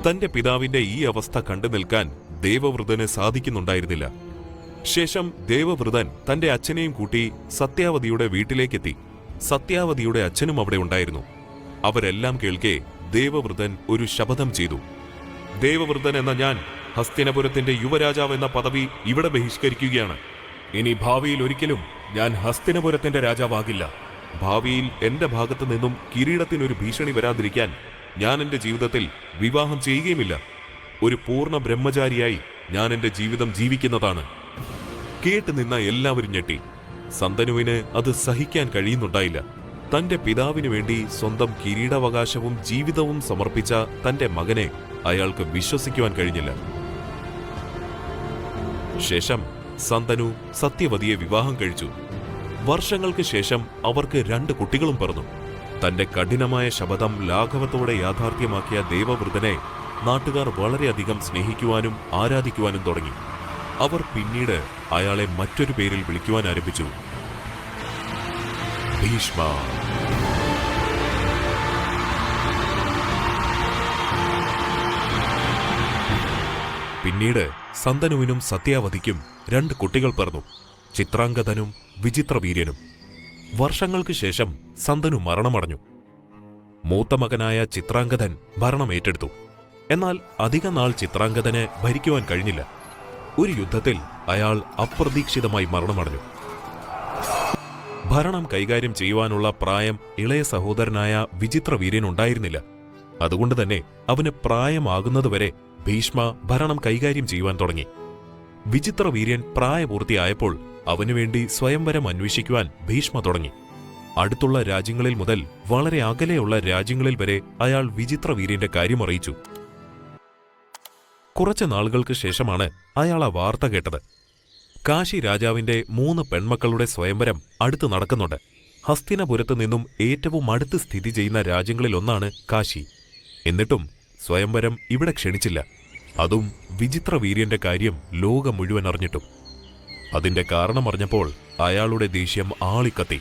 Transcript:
തന്റെ പിതാവിന്റെ ഈ അവസ്ഥ കണ്ടു നിൽക്കാൻ ദേവവൃതന് സാധിക്കുന്നുണ്ടായിരുന്നില്ല. ശേഷം ദേവവൃതൻ തന്റെ അച്ഛനെയും കൂട്ടി സത്യാവതിയുടെ വീട്ടിലേക്കെത്തി. സത്യാവതിയുടെ അച്ഛനും അവിടെ ഉണ്ടായിരുന്നു. അവരെല്ലാം കേൾക്കെ ദേവവൃതൻ ഒരു ശപഥം ചെയ്തു. ദേവവൃതൻ എന്ന ഞാൻ ഹസ്തിനപുരത്തിന്റെ യുവരാജാവ് എന്ന പദവി ഇവിടെ ബഹിഷ്കരിക്കുകയാണ്. ഇനി ഭാവിയിൽ ഒരിക്കലും ഞാൻ ഹസ്തിനപുരത്തിന്റെ രാജാവാകില്ല. ഭാവിയിൽ എന്റെ ഭാഗത്തു നിന്നും കിരീടത്തിനൊരു ഭീഷണി വരാതിരിക്കാൻ ഞാൻ എന്റെ ജീവിതത്തിൽ വിവാഹം ചെയ്യുകയുമില്ല. ഒരു പൂർണ്ണ ബ്രഹ്മചാരിയായി ഞാൻ എന്റെ ജീവിതം ജീവിക്കുന്നതാണ്. കേട്ടുനിന്ന എല്ലാവരും ഞെട്ടി. സന്തനുവിന് അത് സഹിക്കാൻ കഴിയുന്നുണ്ടായില്ല. തന്റെ പിതാവിനു വേണ്ടി സ്വന്തം കിരീടാവകാശവും ജീവിതവും സമർപ്പിച്ച തന്റെ മകനെ അയാൾക്ക് വിശ്വസിക്കുവാൻ കഴിഞ്ഞില്ല. ശേഷം സന്തനു സത്യവതിയെ വിവാഹം കഴിച്ചു. വർഷങ്ങൾക്ക് ശേഷം അവർക്ക് 2 കുട്ടികളും പിറന്നു. തന്റെ കഠിനമായ ശപഥം ലാഘവത്തോടെ യാഥാർത്ഥ്യമാക്കിയ ദേവവൃതനെ നാട്ടുകാർ വളരെയധികം സ്നേഹിക്കുവാനും ആരാധിക്കുവാനും തുടങ്ങി. അവർ പിന്നീട് അയാളെ മറ്റൊരു പേരിൽ വിളിക്കുവാൻ ആരംഭിച്ചു, ഭീഷ്മ. പിന്നീട് സന്തനുവിനും സത്യാവതിക്കും 2 കുട്ടികൾ പിറന്നു, ചിത്രാംഗതനും വിചിത്രവീര്യനും. വർഷങ്ങൾക്ക് ശേഷം സന്തനു മരണമടഞ്ഞു. മൂത്ത മകനായ ചിത്രാംഗതൻ ഭരണം ഏറ്റെടുത്തു. എന്നാൽ അധിക നാൾ ചിത്രാംഗതന് ഭരിക്കുവാൻ കഴിഞ്ഞില്ല. ഒരു യുദ്ധത്തിൽ അയാൾ അപ്രതീക്ഷിതമായി മരണമടഞ്ഞു. ഭരണം കൈകാര്യം ചെയ്യുവാനുള്ള പ്രായം ഇളയ സഹോദരനായ വിചിത്രവീര്യനുണ്ടായിരുന്നില്ല. അതുകൊണ്ട് തന്നെ അവന് പ്രായമാകുന്നതുവരെ ഭീഷ്മ ഭരണം കൈകാര്യം ചെയ്യുവാൻ തുടങ്ങി. വിചിത്രവീര്യൻ പ്രായപൂർത്തിയായപ്പോൾ അവനുവേണ്ടി സ്വയംവരം അന്വേഷിക്കുവാൻ ഭീഷ്മ തുടങ്ങി. അടുത്തുള്ള രാജ്യങ്ങളിൽ മുതൽ വളരെ അകലെയുള്ള രാജ്യങ്ങളിൽ വരെ അയാൾ വിചിത്രവീര്യന്റെ കാര്യമറിയിച്ചു. കുറച്ച് നാളുകൾക്ക് ശേഷമാണ് അയാൾ ആ വാർത്ത കേട്ടത്. കാശി രാജാവിന്റെ 3 പെൺമക്കളുടെ സ്വയംവരം അടുത്ത് നടക്കുന്നുണ്ട്. ഹസ്തിനപുരത്ത് നിന്നും ഏറ്റവും അടുത്ത് സ്ഥിതി ചെയ്യുന്ന രാജ്യങ്ങളിലൊന്നാണ് കാശി. എന്നിട്ടും സ്വയംവരം ഇവിടെ ക്ഷണിച്ചില്ല. അതും വിചിത്രവീര്യന്റെ കാര്യം ലോകം മുഴുവൻ അറിഞ്ഞിട്ടും. അതിന്റെ കാരണമറിഞ്ഞപ്പോൾ അയാളുടെ ദേഷ്യം ആളിക്കത്തി.